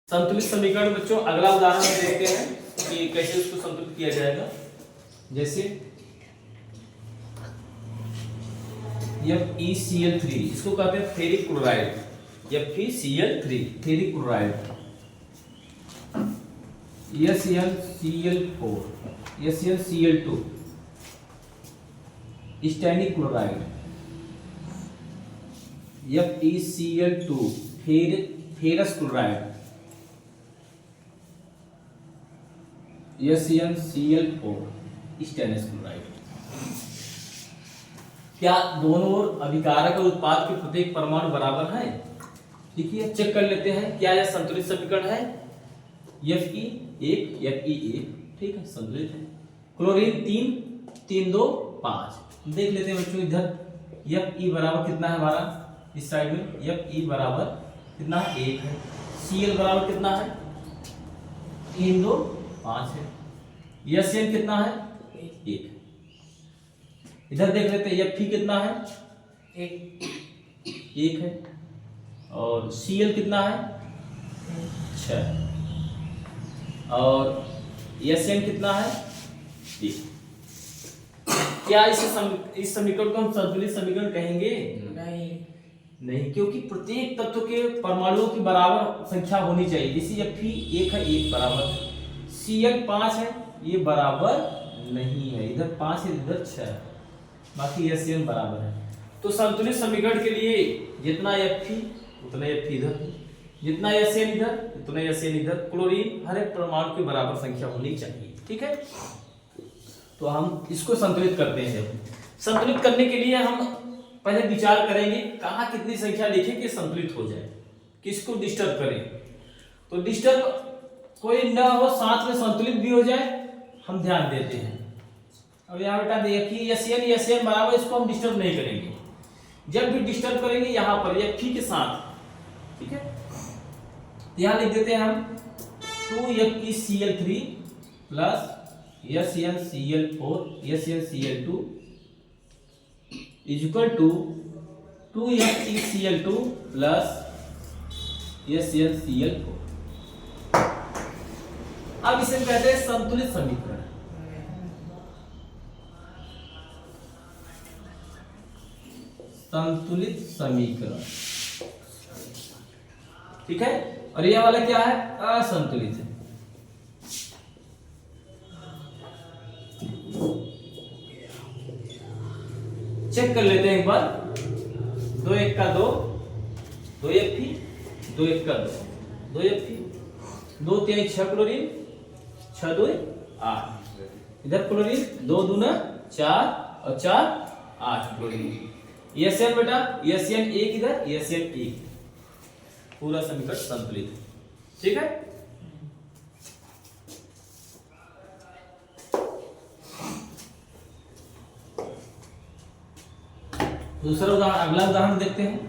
संतुलित समीकरण बच्चों अगला उदाहरण हम देखते हैं कि कैसे उसको संतुलित किया जाएगा। जैसे FeCl3 इसको कहते हैं ferric chloride. FeCl3 ferric chloride, SnCl4 SnCl2 stannic chloride, FeCl2 ferrous chloride, SnCl4 stainless chloride. क्या दोनों ओर अभिकारक और उत्पाद के प्रत्येक परमाणु बराबर हैं? देखिए चेक कर लेते हैं क्या यह संतुलित समीकरण है। Fe1 ठीक है, संतुलित है। क्लोरीन 3 2 5 देख लेते हैं बच्चों। इधर Fe बराबर कितना है हमारा, इस साइड में Fe बराबर कितना है 1 है। Cl बराबर कितना है 3 2 5 है। Sn कितना है 1 है। इधर देख लेते हैं Fe कितना है 1 है और Cl कितना है 6 और Sn कितना है 1। क्या इस समीकरण को हम संतुलित समीकरण कहेंगे? नहीं, क्योंकि प्रत्येक तत्व के परमाणुओं की बराबर संख्या होनी चाहिए। जैसे Fe 1 है 1 बराबर है, Cl 5 है ये बराबर नहीं है, इधर 5 है इधर 6 है, बाकी Sn बराबर है। तो संतुलित समीकरण के लिए जितना Fe उतना Fe इधर, जितना Sn इधर उतना Sn इधर। क्लोरीन हर एक परमाणु की बराबर संख्या होनी चाहिए, ठीक है। तो हम इसको संतुलित करते हैं। संतुलित करने के लिए हम पहले विचार करेंगे कहाँ कितनी संख्या लिखें कि संतुलित हो जाए, किसको डिस्टर्ब करें। तो डिस्टर्ब कोई ना हो, साथ में संतुलित भी हो जाए, हम ध्यान देते हैं। अब यहाँ बेटा देखिए Sn बराबर, इसको हम डिस्टर्ब नहीं करेंगे। जब भी डिस्टर्ब करेंगे यहाँ पर Fe के साथ, ठीक है, यहाँ लिख देते हैं हम 2FeCl3 plus SnCl4 SnCl2 is equal to 2FeCl2 plus SnCl4। अब इसे कहते हैं संतुलित समीकरण। संतुलित समीकरण, ठीक है। और यह वाला क्या है, असंतुलित है। चेक कर लेते हैं एक बार। 2 1 का 2 2Fe 2 1 का 2 2Fe 2 3 6 क्लोरीन 6 2 8। इधर क्लोरीन 2 दूना 4 और 4 8 क्लोरीन। Sn बेटा Sn 1 इधर Sn 1, पूरा समीकरण संतुलित है, ठीक है। दूसरा उदाहरण, अगला उदाहरण देखते हैं।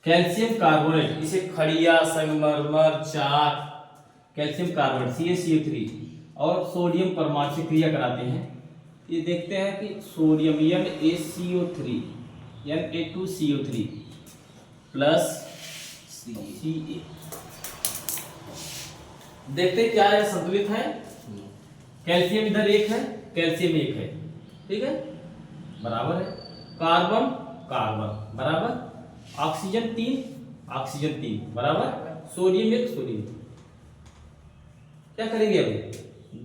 कैल्शियम कार्बोनेट, इसे खड़िया संगमरमर 4 कैल्शियम कार्बोनेट CaCO3 और सोडियम परमाणु से क्रिया कराते हैं। ये देखते हैं कि sodium NaCO3 Na2CO3 plus Ca, देखते हैं क्या है, संतुलित है। कैल्शियम इधर 1 है, कैल्शियम 1 है, ठीक है, बराबर है। कार्बन कार्बन बराबर, ऑक्सीजन 3 बराबर, सोडियम 1 सोडियम। क्या करेंगे अभी,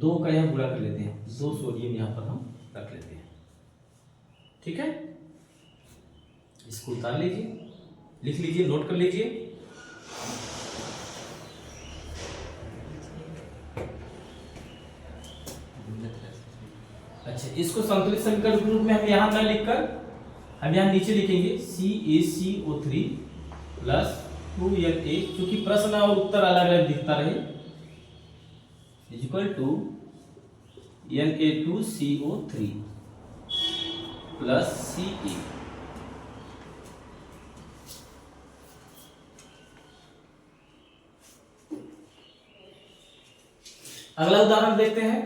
2 का यहां गुणा कर लेते हैं, 2 सोडियम यहां पर हम रख लेते हैं, ठीक है। इसको उतार लीजिए, लिख लीजिए, नोट कर लीजिए। अच्छा, इसको संतुलित समीकरण के रूप में हम यहां न लिखकर अब यहाँ नीचे लिखेंगे CaCO3 प्लस 2Na, क्योंकि प्रश्न और उत्तर अलग अलग दिखता रहे, equal to Na2CO3 plus Ca। अगला उदाहरण देखते हैं।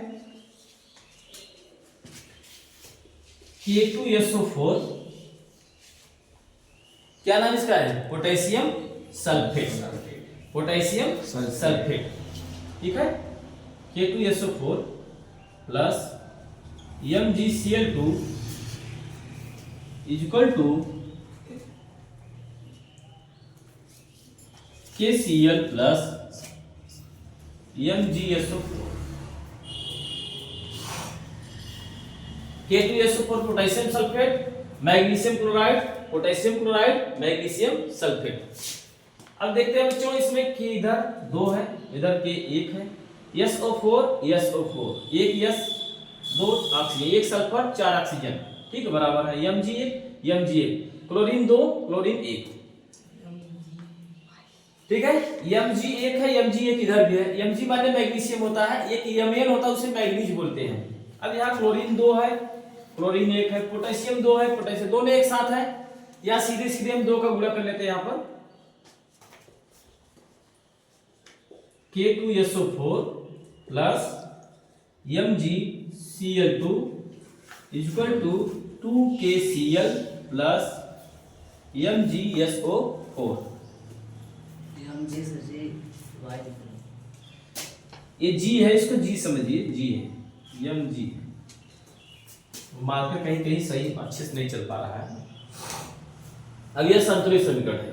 K2SO4, क्या नाम इसका है? पोटेशियम सल्फेट, पोटेशियम सल्फेट, ठीक है। K2SO4 plus MgCl2 equal to KCl plus MgSO4। K2SO4 potassium sulphate, magnesium chloride, potassium chloride, magnesium sulphate. अब देखते हैं बच्चों, इसमें कि इधर 2 है, इधर के 1 है, SO4 एक यस 2 ऑक्सीजन, 1 सल्फर 4 ऑक्सीजन, ठीक है, बराबर है Mg1 क्लोरीन 2 क्लोरीन 1, ठीक है। Mg1 है, Mg1 इधर भी है, Mg माने मैग्नीशियम होता है, एक Mn होता है उसे मैग्नीज बोलते हैं। अब यहाँ क्लोरीन 2 है, क्लोरीन 1 है, पोटेशियम 2 है, पोटेशियम दोनों एक साथ है, या सीधे सीधे हम 2 का गुणा कर लेते हैं यहाँ पर। K2SO4 plus MgCl2 equal to 2KCl plus MgSO4। ये G है, इसको G समझिए, G है, Mg। मार्कर कहीं कहीं सही अच्छे से नहीं चल पा रहा है। अब यह संतुलित समीकरण है,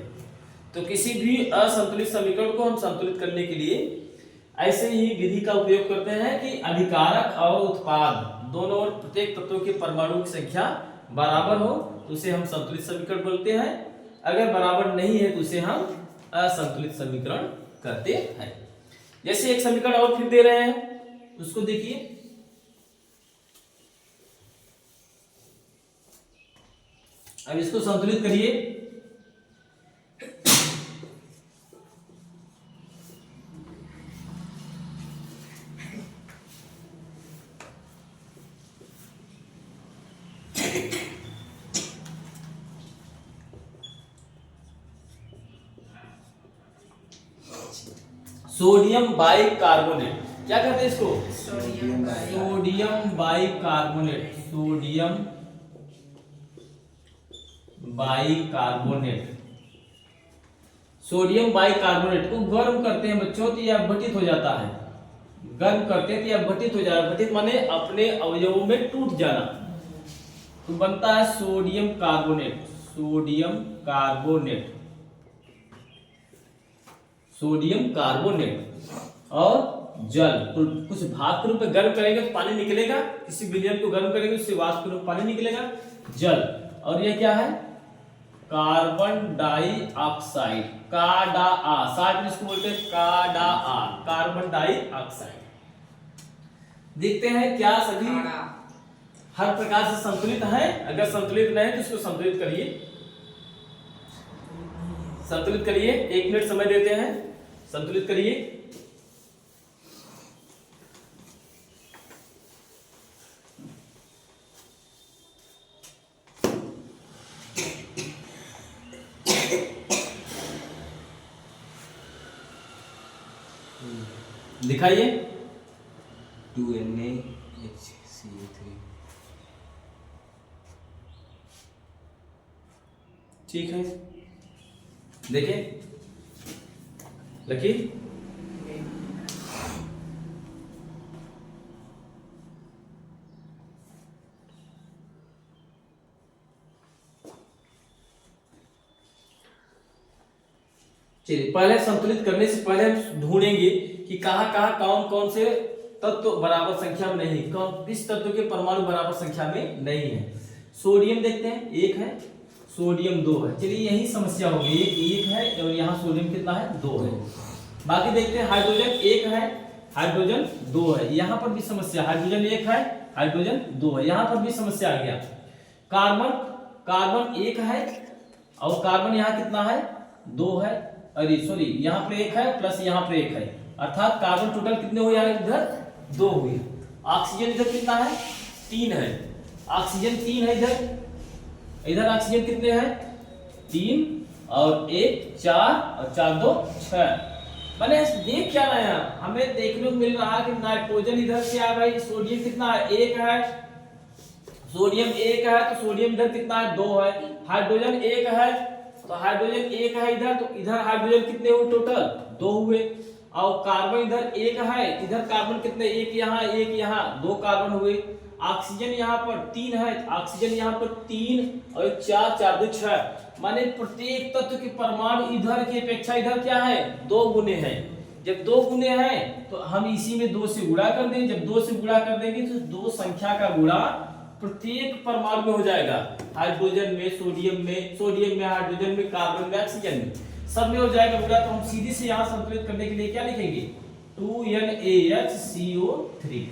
तो किसी भी असंतुलित समीकरण को हम संतुलित करने के लिए ऐसे ही विधि का उपयोग करते हैं कि अभिकारक और उत्पाद दोनों और प्रत्येक तत्वों के परमाणु की संख्या बराबर हो तो उसे हम संतुलित समीकरण बोलते हैं। अगर बराबर नहीं है तो उसे हम असंतुलित समीकरण करते हैं। जैसे एक समीकरण और फिर दे रहे हैं, उसको देखिए। अब इसको संतुलित करिए। सोडियम बाइकार्बोनेट, क्या कहते हैं इसको? Sodium bicarbonate, sodium bicarbonate. Sodium bicarbonate को गर्म करते हैं बच्चों तो यह अपघटित हो जाता है, गर्म करते हैं तो यह अपघटित हो जाता है। अपघटित माने अपने अवयवों में टूट जाना, तो बनता है sodium carbonate, sodium carbonate, sodium carbonate. और जल कुछ भाप के रूप में गर्म करेंगे तो पानी निकलेगा, किसी विलयन को गर्म करेंगे उससे वाष्प के रूप में पानी निकलेगा, जल। और यह क्या है? कार्बन डाइऑक्साइड, काडा, साथ इसको बोलते हैं काडा, कार्बन डाइऑक्साइड। देखते हैं क्या सभी हर प्रकार से संतुलित है। अगर संतुलित नहीं तो इसको संतुलित करिए, संतुलित करिए। 1 मिनट समय देते हैं, संतुलित करिए। दिखाइए। 2NaHCl3, ठीक है, देखिए लकीर। चलिए, पहले संतुलित करने से पहले हम ढूंढेंगे कि कहां कहां कौन कौन से तत्व बराबर संख्या में नहीं, कौन किस तत्व के परमाणु बराबर संख्या में नहीं है। सोडियम देखते हैं, 1 है, सोडियम 2 है। चलिए यही समस्या होगी, 1 है और यहाँ सोडियम कितना है? 2 है। बाकी देखते हैं, हाइड्रोजन 1 है, हाइड्रोजन 2 है, यहाँ पर भी समस्या। हाइड्रोजन 1 है, हाइड्रोजन 2 है, यहाँ पर भी समस्या आ गया। कार्बन कार्बन 1 है और कार्बन यहाँ कितना है 2 है, अरे सॉरी यहाँ पर 1 है प्लस यहाँ पर 1 है, अर्थात कार्बन टोटल कितने हुए यार इधर 2 हुए। ऑक्सीजन इधर कितना है 3 है, ऑक्सीजन 3 है इधर ऑक्सीजन कितने हैं 3 और 1 4 और 4 2 6। मैंने देख क्या रहे हैं हमें देखने को मिल रहा है कि नाइट्रोजन इधर क्या है भाई, सोडियम कितना है 1 है, सोडियम 1 है तो सोडियम इधर कितना है 2 है, हाइड्रोजन 1 है तो हाइड्रोजन 1 है इधर, तो इधर हाइड्रोजन कितने हुए टोटल 2 हुए, और कार्बन इधर 1 है, इधर कार्बन कितने 1 यहाँ 2 कार्बन हुए। ऑक्सीजन यहाँ पर 3 है, ऑक्सीजन यहाँ पर 3 और 4 4 2 6, माने प्रत्येक तत्व के परमाणु इधर की अपेक्षा इधर क्या है 2 गुने है। जब 2 गुने हैं तो हम इसी में 2 से गुणा कर देंगे, जब 2 से गुणा कर देंगे तो 2 संख्या का गुणा प्रत्येक परमाणु में हो जाएगा, हाइड्रोजन में, सोडियम में, हाइड्रोजन में, कार्बन में, ऑक्सीजन में, सब में हो जाएगा गुणा। तो हम सीधे से यहाँ संतुलित करने के लिए क्या लिखेंगे 2NaHCO3।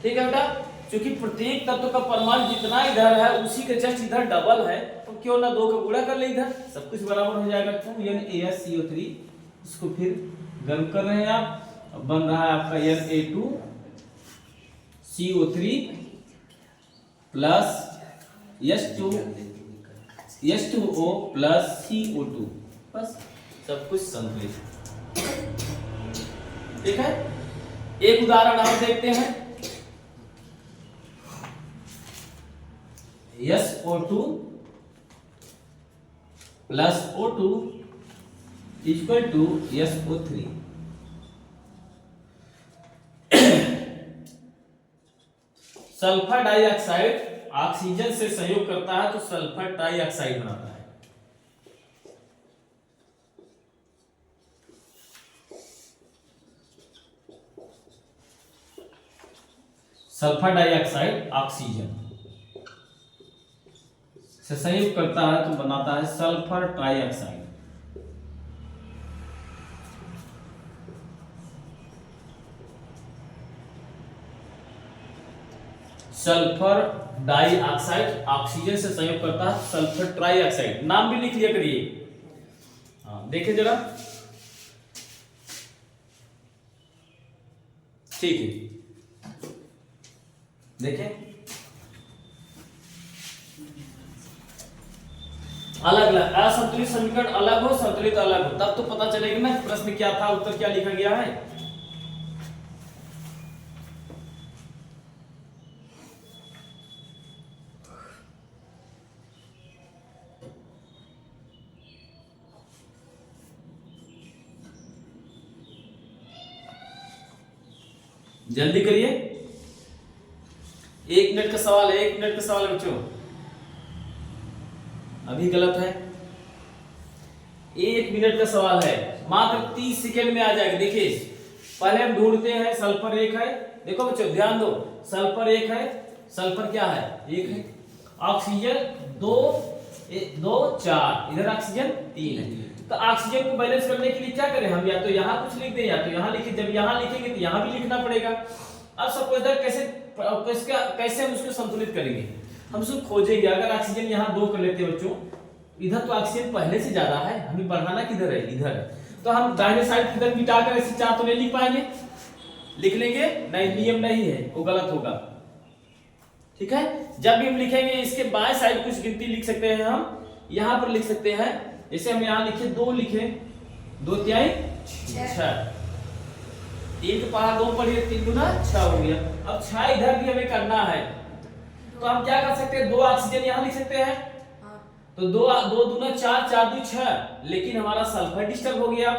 ठीक है बेटा, क्योंकि प्रत्येक तत्व का परमाणु जितना इधर है उसी के जस्ट इधर डबल है, तो क्यों ना 2 का गुणा कर ले, इधर सब कुछ बराबर हो जाएगा 2NaHCO3। इसको फिर गर्म कर रहे हैं आप, अब बन रहा है आपका Na2CO3 plus H2O plus CO2, बस सब कुछ संतुलित। ठीक है, एक उदाहरण और देखते हैं। SO2 plus O2 equal to SO3। Sulphur dioxide oxygen से संयोग करता है तो सल्फर डाइऑक्साइड बनाता है। सल्फर डाइऑक्साइड ऑक्सीजन से संयोग करता है तो बनाता है sulphur trioxide. Sulphur dioxide oxygen से संयोग करता है सल्फर ट्राइऑक्साइड, नाम भी लिख लिया करिए। हाँ देखिए जरा, ठीक है देखिए, अलग अलग असंतुलित समीकरण अलग हो, संतुलित अलग हो, तब तो पता चलेगा ना प्रश्न क्या था, उत्तर क्या लिखा गया है। जल्दी करिए, 1 मिनट का सवाल है, 1 मिनट का सवाल है बच्चों, अभी गलत है, 1 मिनट का सवाल है, मात्र 30 सेकेंड में आ जाएगा। देखिए पहले हम ढूंढते हैं सल्फर 1 है, देखो बच्चों ध्यान दो, सल्फर 1 है, सल्फर क्या है 1 है, ऑक्सीजन 2 2 4, इधर ऑक्सीजन 3 है, तो ऑक्सीजन को बैलेंस करने के लिए क्या करें हम, या तो यहाँ कुछ लिख दें या तो यहाँ लिखें, जब यहाँ लिखेंगे तो यहाँ भी लिखना पड़ेगा। अब सपोज कैसे हम उसको संतुलित करेंगे, हम उसको खोजेंगे। अगर ऑक्सीजन यहाँ 2 कर लेते हैं बच्चों, इधर तो ऑक्सीजन पहले से ज्यादा है, हमें बढ़ाना किधर है इधर है, तो हम दाहिने साइड किधर मिटाकर ऐसे 4 तो नहीं लिख पाएंगे, लिख लेंगे नहीं, नियम नहीं है वो गलत होगा। ठीक है, जब भी हम लिखेंगे इसके बाएं साइड कुछ गिनती लिख सकते हैं, हम यहाँ पर लिख सकते हैं, जैसे हम यहाँ लिखे 2 लिखे, 2 तिहाई 6, 3 के पहाड़ 2 पढ़िए, 3 गुना 6 हो गया। अब 6 इधर भी हमें करना है, तो हम क्या कर सकते हैं, 2 ऑक्सीजन यहाँ लिख सकते हैं, तो 2 दूना 4 4 2 6, लेकिन हमारा सल्फर डिस्टर्ब हो गया,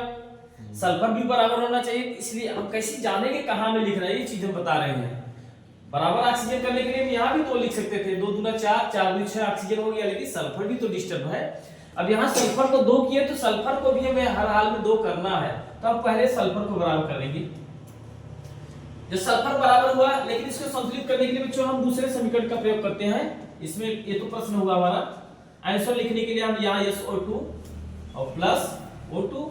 सल्फर भी बराबर होना चाहिए, इसलिए हम कैसे जानेंगे कहाँ में लिख रहे हैं, ये चीज हम बता रहे हैं। बराबर ऑक्सीजन करने के लिए हम यहाँ भी 2 लिख सकते थे, 2 दूना 4 4 2 6 ऑक्सीजन हो गया, लेकिन सल्फर भी तो डिस्टर्ब है। अब यहाँ सल्फर को 2 किए तो सल्फर को भी हमें हर हाल में 2 करना है, तो हम पहले सल्फर को बराबर करेंगे। जब सल्फर बराबर हुआ, लेकिन इसको संतुलित करने के लिए बच्चों हम दूसरे समीकरण का प्रयोग करते हैं। इसमें ये तो प्रश्न हुआ हमारा, आंसर लिखने के लिए हम यहाँ SO2 और प्लस O2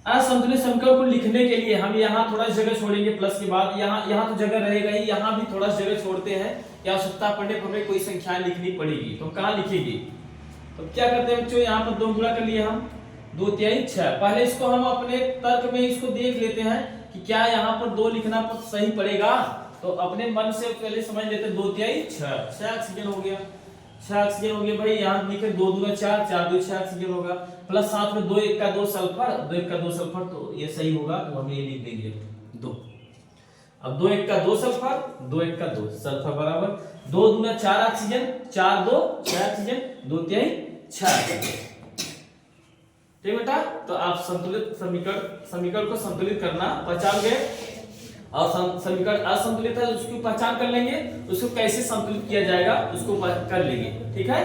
असंतुलित समीकरण को लिखने के लिए हम यहाँ थोड़ा जगह छोड़ेंगे प्लस के बाद, यहाँ तो जगह रहेगा ही, यहाँ भी थोड़ा जगह छोड़ते हैं कि आवश्यकता पड़ने पर हमें कोई संख्याएं लिखनी पड़ेगी, तो कहाँ लिखेंगे? तो क्या करते हैं बच्चों, यहाँ पर 2 गुणा कर लिए हम, 2 तिहाई 6। पहले इसको हम अपने तर्क में इसको देख लेते हैं कि क्या यहाँ पर 2 लिखना सही पड़ेगा, तो अपने मन से पहले समझ लेते हैं। 2 तिहाई 6 ऑक्सीजन हो गया, 6 ऑक्सीजन हो गया भाई। यहाँ लिखे 2 दूना 4, 4 2 6 ऑक्सीजन होगा, प्लस साथ में 2 1 का 2 सल्फर, 2 1 का 2 सल्फर, तो ये सही होगा, तो हम ये लिख देंगे 2। अब 2 1 का 2 सल्फर, 2 1 का 2 सल्फर बराबर 2 दूना 4 ऑक्सीजन, 4 2 6 ऑक्सीजन, 2 तिहाई 6। ठीक बेटा, तो आप संतुलित समीकरण को संतुलित करना पहचान गए, और समीकरण असंतुलित है उसकी पहचान कर लेंगे, उसको कैसे संतुलित किया जाएगा उसको कर लेंगे। ठीक है,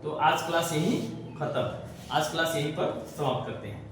तो आज क्लास यही खत्म, आज क्लास यहीं पर समाप्त करते हैं।